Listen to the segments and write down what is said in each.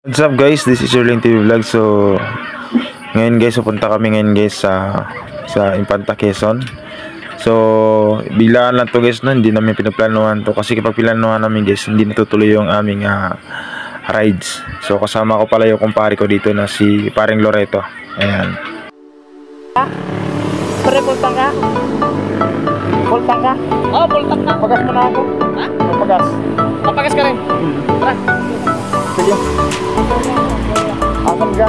What's up guys, this is Erling TV Vlog. So ngayon guys, pupunta kami ngayon guys sa Infanta, Quezon. So biglaan lang to guys, no? Hindi namin pinaplanuhan to kasi kapag pinaplanuhan namin guys, hindi natutuloy yung aming rides. So kasama ko pala yung kumpare ko dito na si paring Loreto. Ayan. Pre, pultang ka? Pultang ka? Oh, pultang na. Pagas mo na ako. Ha? Pagas. Papagas ka rin. Tara. Sige. Asan ka?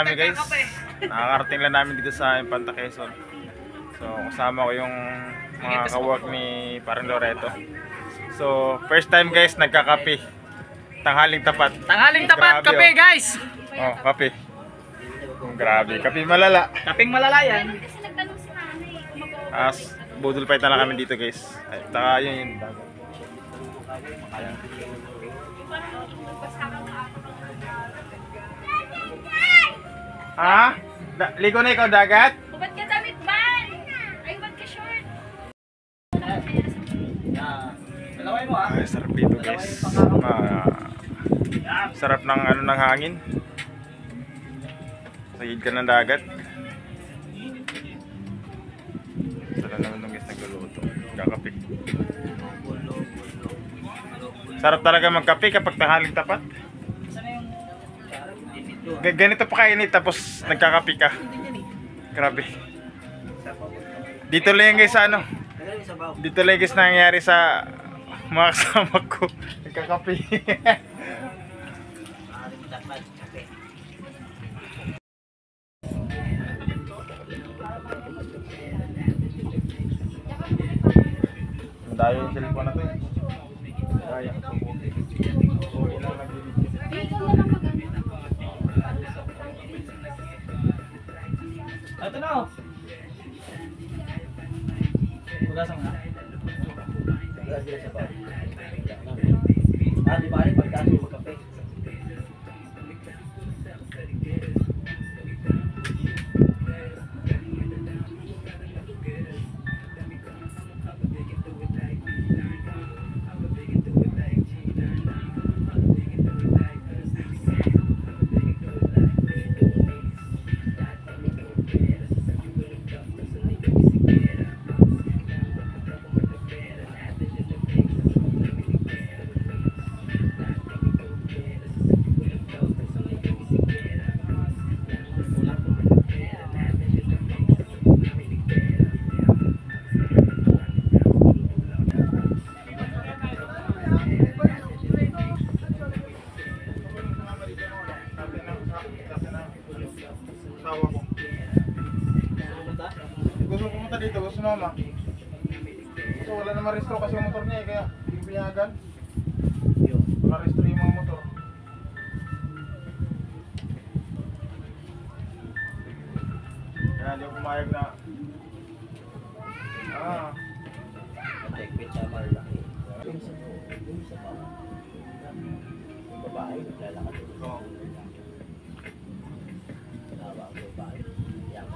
kami guys. Nakakarating lang namin dito sa Infanta Quezon. So kasama ko yung mga kawork ni Parang Loreto. So first time guys nagkakape. Tanghaling tapat. Tanghaling tapat, Grabe, kape oh. guys. Oh, kape. Grabe, kape malala. Kaping malala yan. Kasi nagtanong si nanay kung mag-o-operate. Budol pa lang kami dito guys. Ay, taka yun yun. Ayan. Ha? Ligo na ikaw dagat? Ba't ka damit ban? Ay, ba't ka short? Dalaway mo Ay, sarap dito guys. Sarap ng ano ng hangin. Sa gilid ka ng dagat. Sarap naman nung guys nagluluto. Kakape. Sarap talaga magkape kapag tanghaling tapat. Ganito pa kainit tapos nagkakape ka. Grabe. Dito lang guys sa ano. Dito lang guys nangyayari sa mga kasama ko. Nagkakape. Dahil yung cellphone na to eh. Dahil. Ito na oh. Hugasan mo na. Di ba rin pagkakas yung magkape? Gusto pumunta dito, gusto mama. So wala naman restro kasi yung motor niya eh, kaya hindi ko pinayagan. Wala restro yung mga motor. Kaya hindi ako pumayag na Matekpit sa malaki. Babae, naglalakad. Oo. Tawa ang babae. Yang.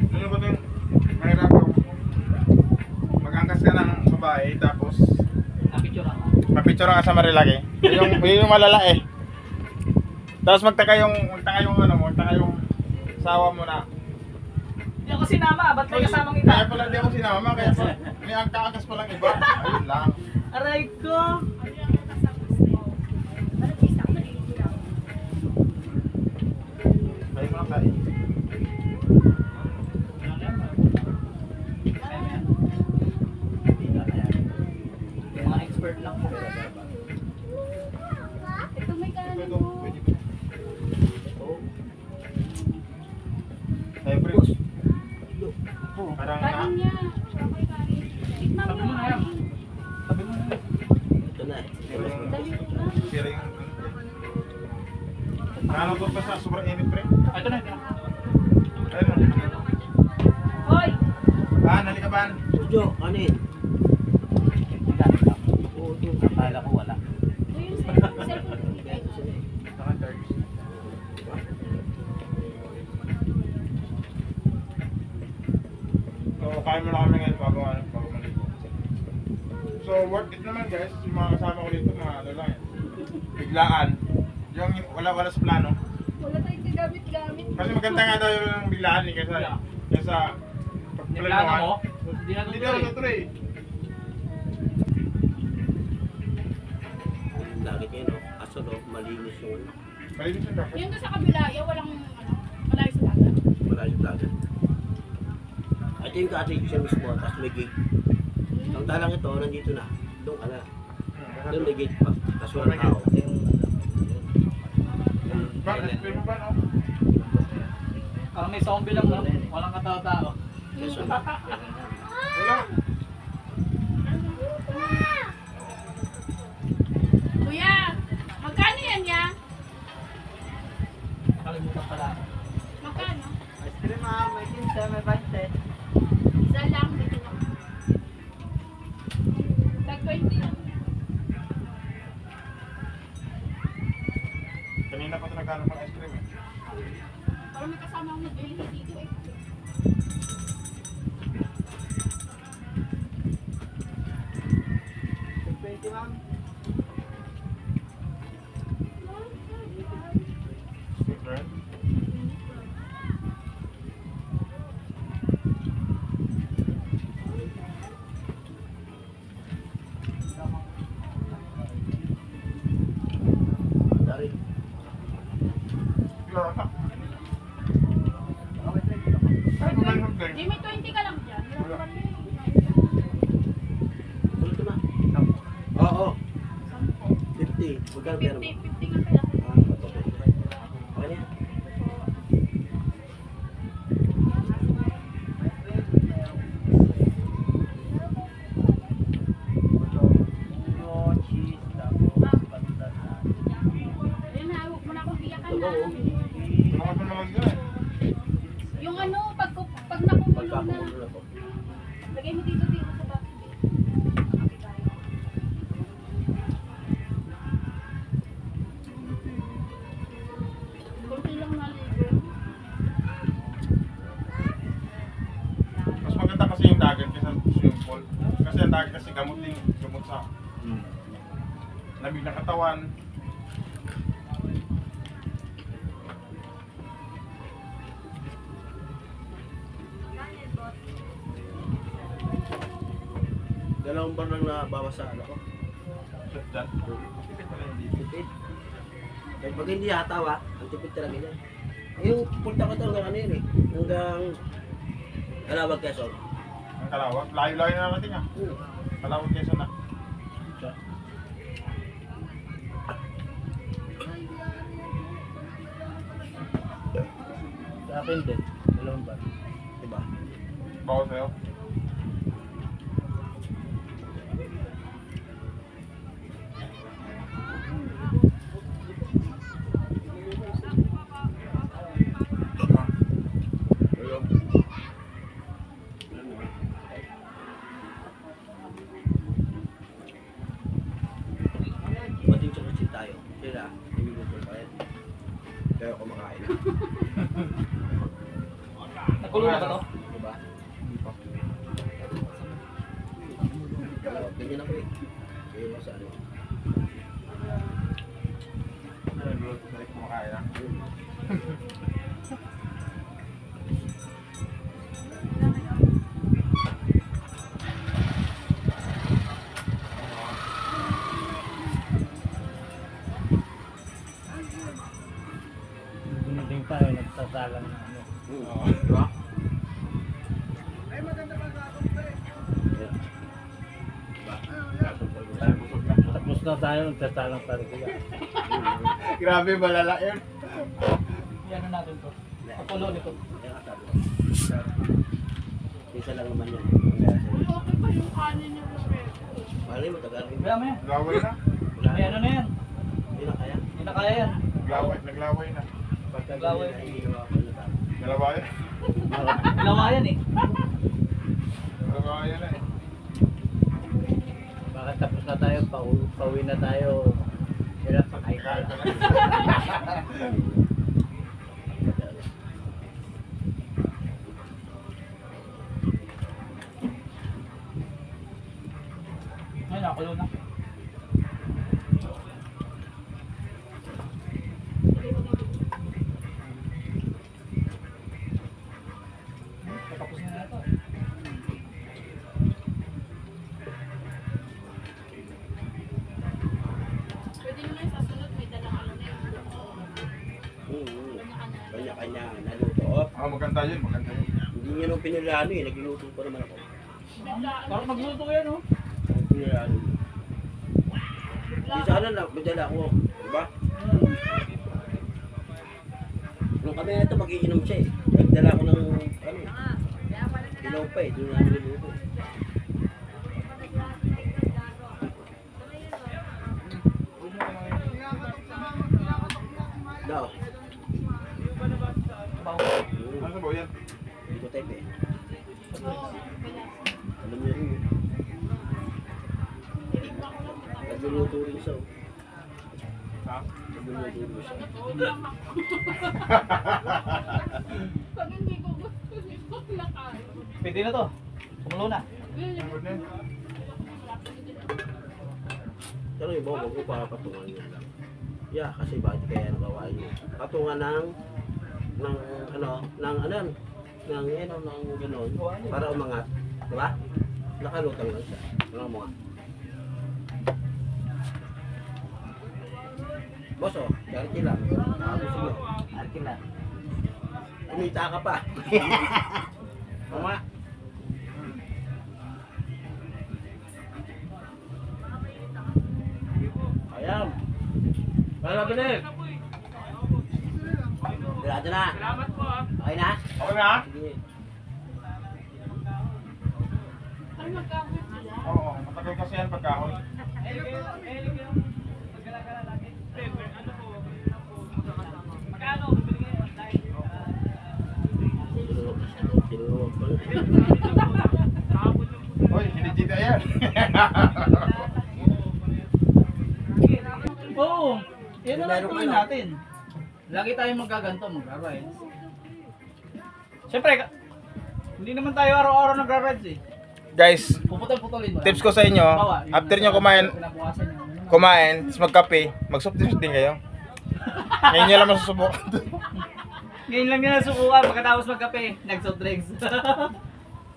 Ano ba ito yung mahirap yung mag-angkas ka ng babae tapos mapicture ka sa marilaki. Yun yung malala eh. Tapos magtaka yung sawa mo na. Hindi ako sinama, ba't may kasamang iba? Kaya pala hindi ako sinama, kaya pa, may angkas pa lang iba. Ayun lang. Aray ko! Kaya mo lang tayo. Mga expert lang po. Ito may kanan Ito, mo. pwede ba? Tayo, Prince. Parang Kanin niya. Okay, kanin. Tikman mo yung kanin. Ito na eh. Dali na. sira yung... Ano to pa sa sobrang init, pre? Ito na, ito na. Ayun. Hoy! Ban, halika ban. Jo, ano yun? Oo, yun. Akala ko wala. Ito yung cellphone ko. Naka-charge. So, kain mo na kami ngayon bago maligo. So, worth it naman guys. Yung mga kasama ko dito, mga ano lang yan. Biglaan. Yung wala sa plano. Wala tayong gagamit-gamit. Kasi maganda nga daw yung biglaan eh. Kaysa Niplano mo? pagplanuhan. Hindi na Hindi daw tutuloy. natuloy. Dagat yun, no? Kaso, no? Malinis yung... Malinis yung dapat. Yung doon sa kabila, yung walang, malayo sa dagat. tayo sa dagat. Ito yung cottage siya mismo, tapos may gate. Ang talang ito, nandito na. Doon ka na. Doon may gate pa. Tapos walang tao. Parang may zombie lang, no? Walang katao-tao. Quezon. Kuya, magkano yan ya? Nakalimutan pala. Magkano? Ice cream, may 15, may 20. Isa lang, dito lang. Tag 20 lang. Kanina pa ito nagkano ng ice cream eh. Parang may kasama akong nagbili dito eh. Secret. Dari. Di may 20 ka lang dyan. Ulit na. Oo. 50. Magkano pera mo? 50 nga pala. Ah, okay. Okay na yan. Ayun na, huwag mo na akong iyakan na. Oo. Yung ano, pag nakukulong na. Pagkakamulo na po. Lagay mo dito sa basket. Kunti lang naligo. Mas maganda kasi yung dagat kaysa swimming pool. Kasi ang dagat kasi gamot din, gamot sa lamig ng katawan. Dalawang bar lang nabawas sa ano ko. Shot dyan. Tipid. Kahit pag hindi hataw ang tipid talaga niya. Yung punta ko ito hanggang ano yun eh. Hanggang Kalawag Quezon. Ang Kalawag. Layo-layo na natin ah. Kalawag Quezon na. Sa akin din. Dalawang bar. Diba? Bawa sa'yo. Mating chocolate tayo. Sila, ibigay ko pa yan. Kaya kumakain. Nagulo na ba to? Diba? Kalawag. Ganyan ako eh. Kaya mo sa ano. Kumakain ah. Dumating tayo, nagsasalang na ano. Diba? Tapos na tayo, nagsasalang tayo sila. Grabe, malala yun. Yan na natin to. Papulo nito. Kaya kasama. Isa lang naman yan. Okay pa yung kanin niyo. Malay mo, tagal rin. Kaya mo yan. Naglaway na. Wala May ano na yan. Hindi na kaya. Hindi na kaya yan. Naglaway na. Naglaway. Nalawayan. Ginawa yan eh. Nalawayan na eh. Baka tapos na tayo, pauwi na tayo. Hirap pa kayo. Kaya ka na. Ay, nakulo na. Tapos na ito. Pwede nyo na yung sasunod, may dalang ano na yun. Kanya-kanya naluto. Maganda maganda yun, maganda yun. Hindi niya nung pinilano eh, nagluluto pa naman ako. Parang magluto yan, oh. Pinilano. Di sana lang, madala ako. Diba? Nung kami ito, mag-iinom siya eh. Nagdala ko ng, ano, ilaw pa eh, doon namin niluto. Daw. Ano ba yan? Hindi ko type eh. Alam niya rin yun. Nagluluto rin siya. oh. Ha? Nagluluto rin siya. Pag hindi ko gusto, hindi ko nakain. Pwede na to. Kumulo na. Pero yung wag ko papatungan yun lang. Yeah, kasi bakit kaya nagawa yun? Patungan ng ano, ng gano'n, para umangat. Diba? Nakalutang lang siya. Ano mo nga? Boss, oh, charity lang. Gusto nyo. Akin na. Kumita ka pa. Mama. Ayam. Wala ba din? Dirado na. Salamat po, ah. Okay na? Okay na? Sige. Ay, magkakit sila. Oo, matagal kasi yan pagkahoy. Magala-gala lagi. Ano po? Magkano? Bibili kayo. Sinuwag pa. Hoy, hinijita yan. Oo. Yan na lang Meron tuloy ano? natin. Lagi tayong magkaganto, magra-rides. Siyempre, hindi naman tayo araw-araw nagra-rides eh. Guys, Puputol-putulin mo. tips ko sa inyo, Bawa, yung after nyo kumain, kinabukasan nyo, ano naman. tapos magkape, mag-soft drinks din kayo. Ngayon nyo lang masusubukan. Ngayon lang nila nasubukan pagkatapos magkape, nag-soft drinks.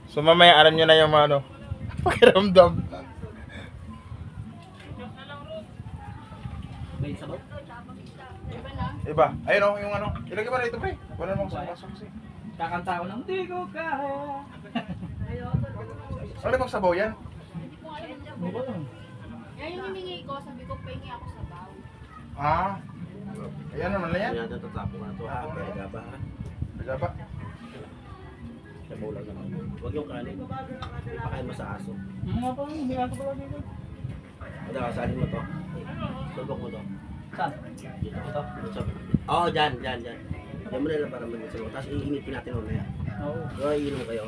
So mamaya alam nyo na yung mga ano, pakiramdam. May sabaw? Iba na. Iba, ayun o, yung ano, ilagay mo na ito pre. Wala namang sabaw kasi. Kakanta ko ng di ko kaya. Ano bang sabaw yan? Kung ayun niya Hindi po. ba ito? Yan yung hiningi ko, sabi ko, pahingi ako sa baw. Ah, ayan naman na yan. Yan, natatapo na ito ha. Kaya ba ha? Taga ba? Sabaw lang naman. Huwag yung kanin. Ipakain mo sa aso. Mga pa, hindi nga ito pala dito. Ada, salin mo to. Subok mo to. Saan? Dito. Oo, dyan. Yan mo na lang para mag-sabaw. Tapos iinitin natin mamaya. Oo. So, iinom kayo.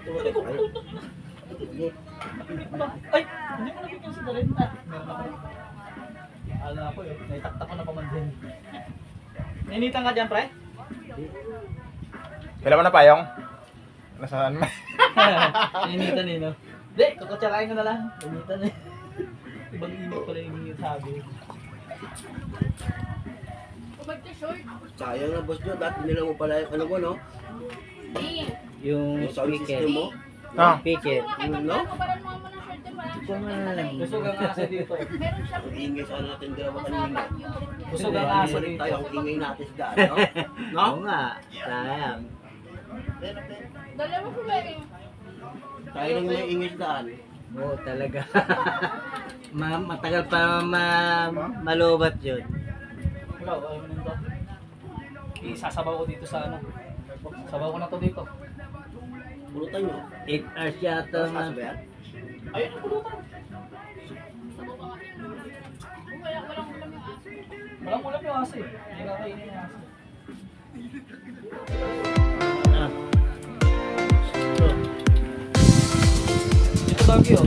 Tumutay ko kayo. Sige. Ay! Hindi mo nakikita sa dalhin. Ah, meron ako. Alam ako eh. Naitaktak ko na pamansin. Nainitan ka dyan, pre? Kailan mo na payong? Nasaan mo? Nainitan eh, no? Hindi, kukutsarain ko na lang. Nainitan eh. Ibang init pala yung sabi. Kung magka-short, Sayang na boss nyo. Dati nila mo pala yung ano mo, no? eh. Yung Yung sound speaker. system mo. Ah, Speaker. Ano, parang mga mo ng short din, wala Ito short nga din pala lang. eh. Busog ang asa dito. Meron siyang Ang ingay sa ano natin dalawa nasa kanina. vacuum rin niya. Busog ang asa Balik dito. tayo ang ingay natin sa daan, no? No? Oo nga. Sayang. Dalawa ko ba eh. Tayo lang may ingay sa daan. Oo talaga. Matagal pa malubat yun. Ikaw, ayaw mo nito. Isasabaw ko dito sa ano. Sabaw ko na to dito. Pulutan nyo. 8 hours yata Tapos na. kaso ba yan? Ayun ang pulutan. Walang ulam yung aso. Walang ulam yung aso eh. Hindi kakainin yung aso. Ah. Dito lagi oh.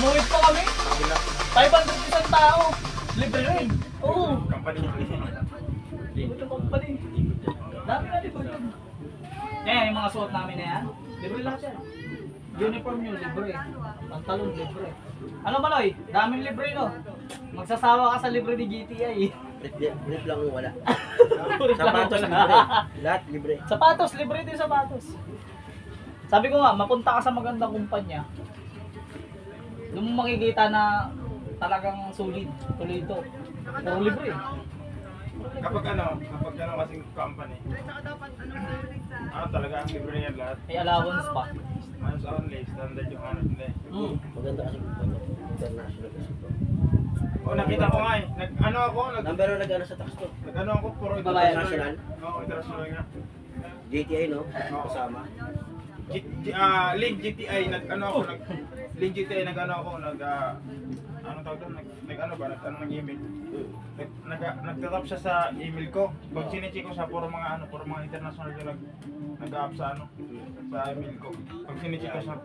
Tumuwid pa kami. 500 isang tao. Libre rin. Oo. Company. Ito pa rin. Dami na libre yun. Yan, yung mga suot namin na yan. Libre lahat yan. Uniform yun, libre. Pantalon, libre. Ano Manoy? Daming libre no? Magsasawa ka sa libre ni GTI. Brief lang ang wala. Sapatos Sapatos libre. Lahat libre. Sapatos, libre din sapatos. Sabi ko nga, mapunta ka sa magandang kumpanya. Doon mo makikita na talagang solid, tuloy ito. Puro libre. Kapag kasing company. Talaga ang libre yan lahat. May allowance pa. Ano sa only, standard yung ano nila eh. Maganda kasi kumpanya. International kasi ito. Nakita ko nga eh. Number one nag-ano sa tax to. Nag-ano ako, puro International. Oo, international nga. GTI no? Kasama. Link GTI, Link GTI, ano tawag doon, nag-ano ng-email. Nagtatap siya sa email ko. Pag sinicheck ko siya, puro mga international yung nag-up sa sa email ko. Pag sinicheck ko siya,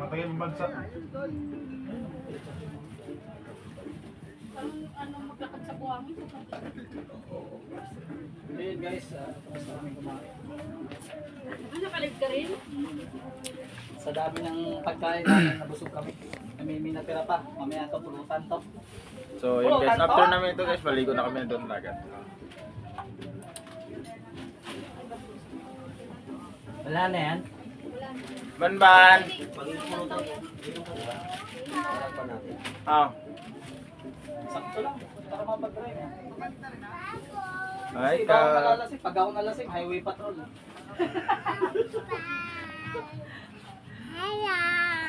matagal yung bansa. Anong maglakad sa buhangin? Ayun guys, tapos na kami kumain. Ano, kalig ka rin? Sa dami ng pagkain namin, nabusog kami. May natira pa, mamaya ito, pulutan to. So yun guys, after namin ito guys, maligo na kami doon lagat. Wala na yan. Ban! Pag-ipuno tayo. Parang pa natin. Sakto lang, para mapag-drive. Ay, Pag ako nalasing, highway patrol.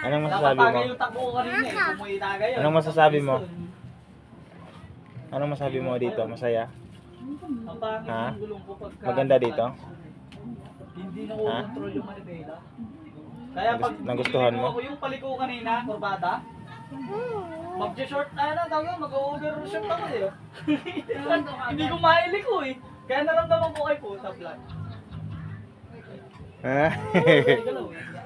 Anong Dapat masasabi mo? tagay yung takbo ko kanina eh, kumuhi tagay yun. Anong masasabi mo? Anong masabi mo dito? Masaya? Ang pangit Ha? yung gulong ko pagka... Maganda dito? Hindi na control yung manibela. Kaya pag Nagustuhan mo? ako yung paliko kanina, kurbada, mag-short mag-overshoot ako eh. Hindi ko mailiko eh. Kaya naramdaman ko kay puta vlog. Galaw eh.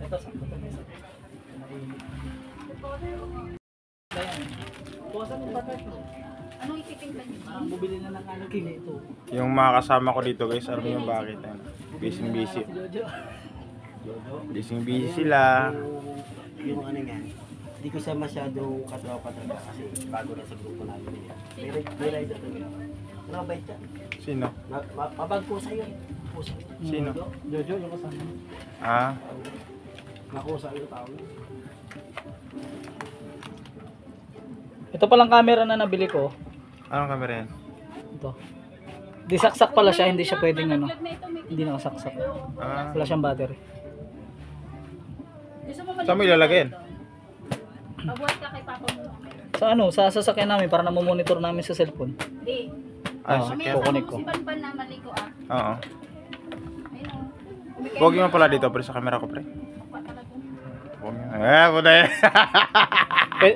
Ito sakto to mesa. Kuwasan yung bakit mo. Anong ititingnan niyo? Parang bubili na ng ano kinito. Yung mga kasama ko dito guys, alam mo yung bakit? Busy. Si Jojo. Busy sila. Yung ano nga, hindi ko siya masyadong katrawa kasi bago na sa grupo namin. May rider talaga. Mabait siya. Sino? Mabag ko sa'yo. Sino? Jojo yung kasama. Nakuha yung tao. Ito palang camera na nabili ko. Anong camera yan? Ito. Di saksak pala siya, hindi siya pwedeng ano. Hindi nakasaksak. Wala siyang battery. Saan mo ilalagay yan? Mabuhat ka kay Papa mo. Sa ano, sa sasakyan namin para namomonitor namin sa cellphone. Hindi. Mamaya Kukunik ko. Si Banban na maliko ah. Oo. Ayun o. Huwag mo pala dito, pre, sa camera ko, pre. Huwag mo. Puta yan.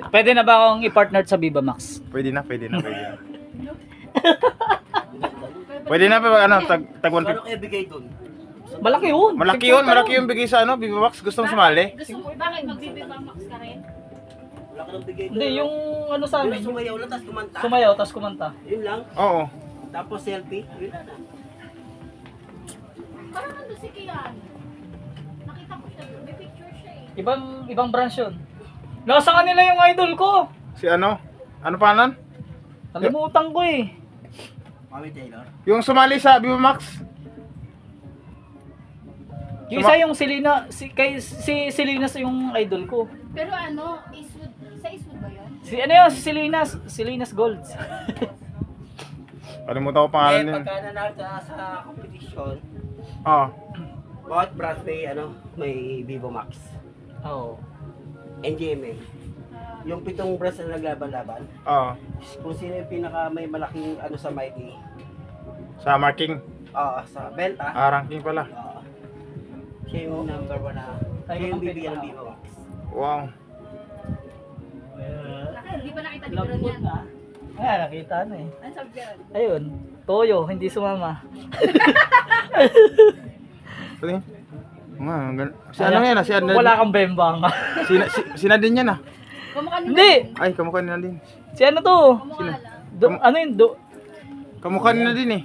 Pwede na ba akong i-partner sa Viva Max? Pwede na. Pwede na pa ano, tag Paano 150. kaya bigay doon? Malaki yun. Malaki yung bigay sa ano, Viva Max. Gusto mo sumali? Gusto mo, bakit magbibibang max ka rin? Wala ka nang bigay doon. Hindi, yung ano sa amin. Sumayaw lang, tapos kumanta. Sumayaw, tapos kumanta. Yun lang. Oo. Tapos selfie. Yun lang. Parang nandun si Kian. Nakita ko siya, may picture siya eh. Ibang branch yun. Nasa kanila yung idol ko. Si ano? Ano panon? Kalimutan ko eh. Mami Taylor. Yung sumali sa Viva Max. Yung isa yung si Selinas yung idol ko. Pero ano, Eastwood, sa Eastwood ba yun? Si ano yun, si Selinas Golds. Kalimutan ko pangalan yun. Pagka nanalo sa competition, Oo. bawat branch may Vivo Max. Oo. NGMA. Yung 7 branch na naglaban-laban. Oo. Kung sino yung pinaka may malaking sa Mighty. Sa marking. Sa benta. Ranking pala. Siya yung number 1 na. Siya yung bibigyan ng Vivo Max. Wow. Hindi pa nakita ni Biron Lambot yan. na. Ayan, nakita na eh. Ano sabi Biron? Ayun, Toyo, hindi sumama. Pwede? Nga, si ano yan ah, si ano. Wala kang bembang. Si Nadine yan ah. Kamukha ni Hindi! Ay, kamukha ni Nadine. Si ano to? Kamukha lang. Ano yun? Kamukha ni Nadine eh.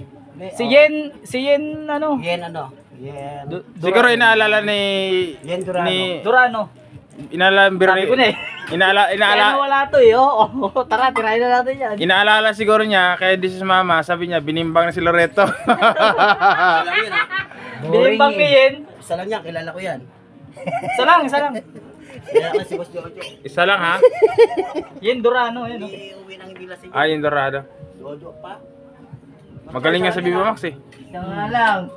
Si Yen ano? Yen ano? Yen. Siguro inaalala ni Yen Durano. Durano. inaalala Sabi ko na eh. Kaya wala to eh. Oo, tara, tirahin na natin yan. Inaalala siguro niya kaya di si mama, sabi niya binimbang na si Loreto. Isa lang yun, ha? Binimbang ni Yen. Isa lang yan, kilala ko yan. Isa lang, isa lang. Kilala ko si Boss Jojo. Isa lang ha. Yen Durano, yan. Oh. Uwi ng hindi lasing. Ay, yung Dorado. Jojo pa. Magaling nga sa Viva Max eh. Isa nga lang.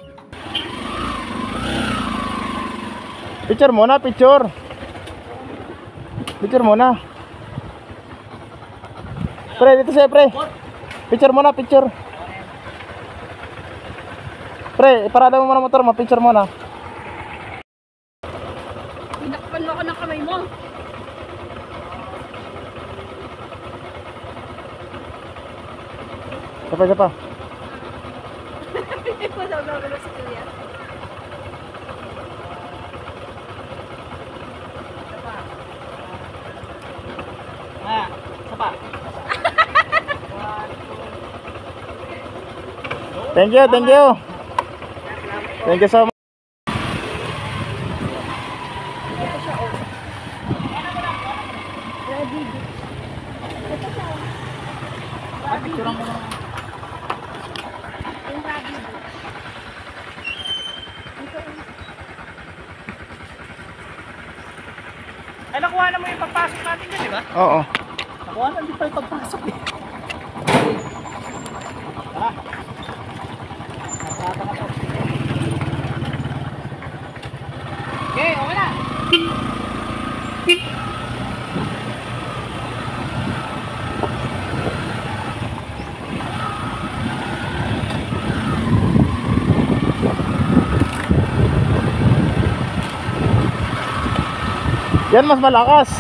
Picture muna, picture. Picture muna. Pre, dito siya, pre. Picture muna, picture. Pre, iparada mo muna motor mo, picture muna. Tinakpan mo ako ng kamay mo. Isa pa. Wala si Kuya. Ah, isa pa. Thank you, thank you. Thank you so much. Picturean ko na. Yung rabbit. Ay, nakuha na mo yung pagpasok natin dyan, di ba? Oo. Nakuha na, hindi pa yung pagpasok eh. Tara. Nakata ka to. Okay, okay na. Yan mas malakas.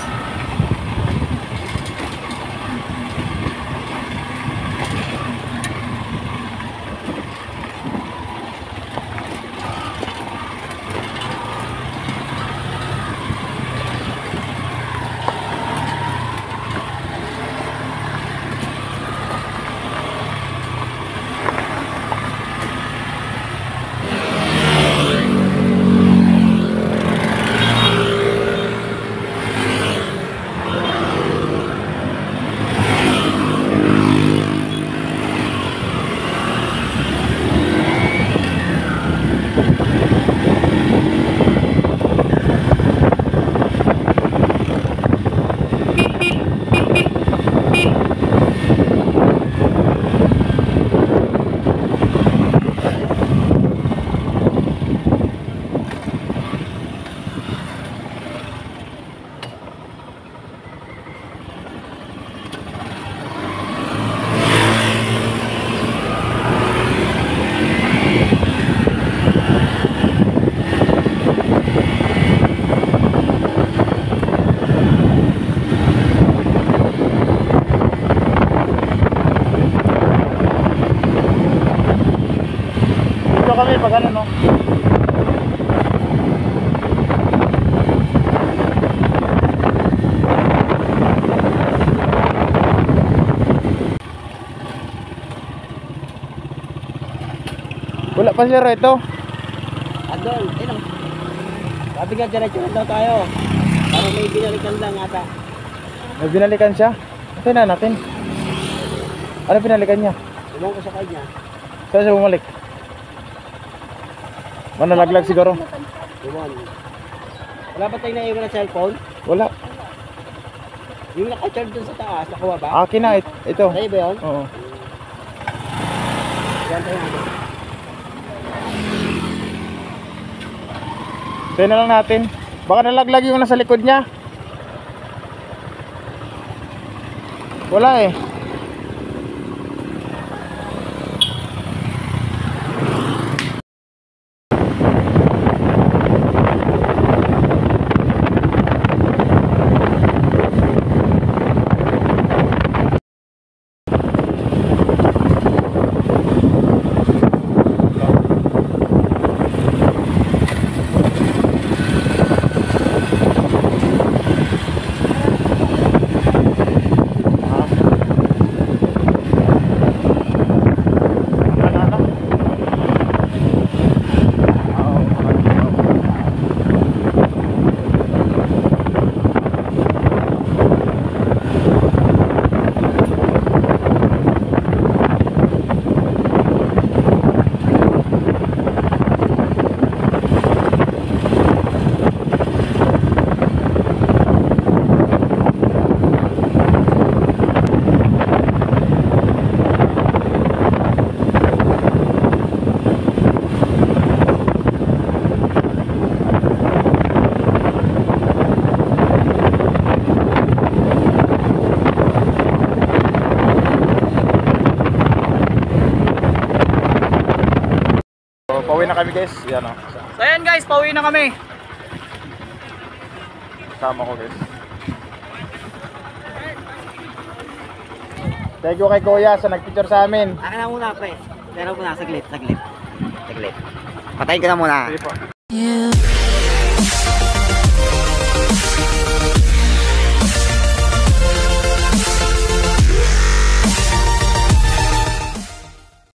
Dito kami pag ano no. Wala pa siya rito. Andun, ayun. Sabi nga, diretso na daw tayo. Parang may binalikan lang ata. May binalikan siya. Tingnan na natin. Ano binalikan niya? Tulong ko sa kanya. Saan siya bumalik? Nalaglag siguro. Iwan. Wala ba tayong naiwan na cellphone? Wala. Yung naka-charge dun sa taas, nakuha ba? Akin na ito. Sa'yo ba yun? Oo. Yan tayo natin. Tingnan na lang natin. Baka nalaglag yung nasa likod niya. Wala eh. guys. Yan o. So ayan guys, pauwi na kami. Kasama ko guys. Thank you kay Kuya sa nagpicture sa amin. Akin na muna, pre. Pero muna, saglit. Patayin ka na muna. Sige po. You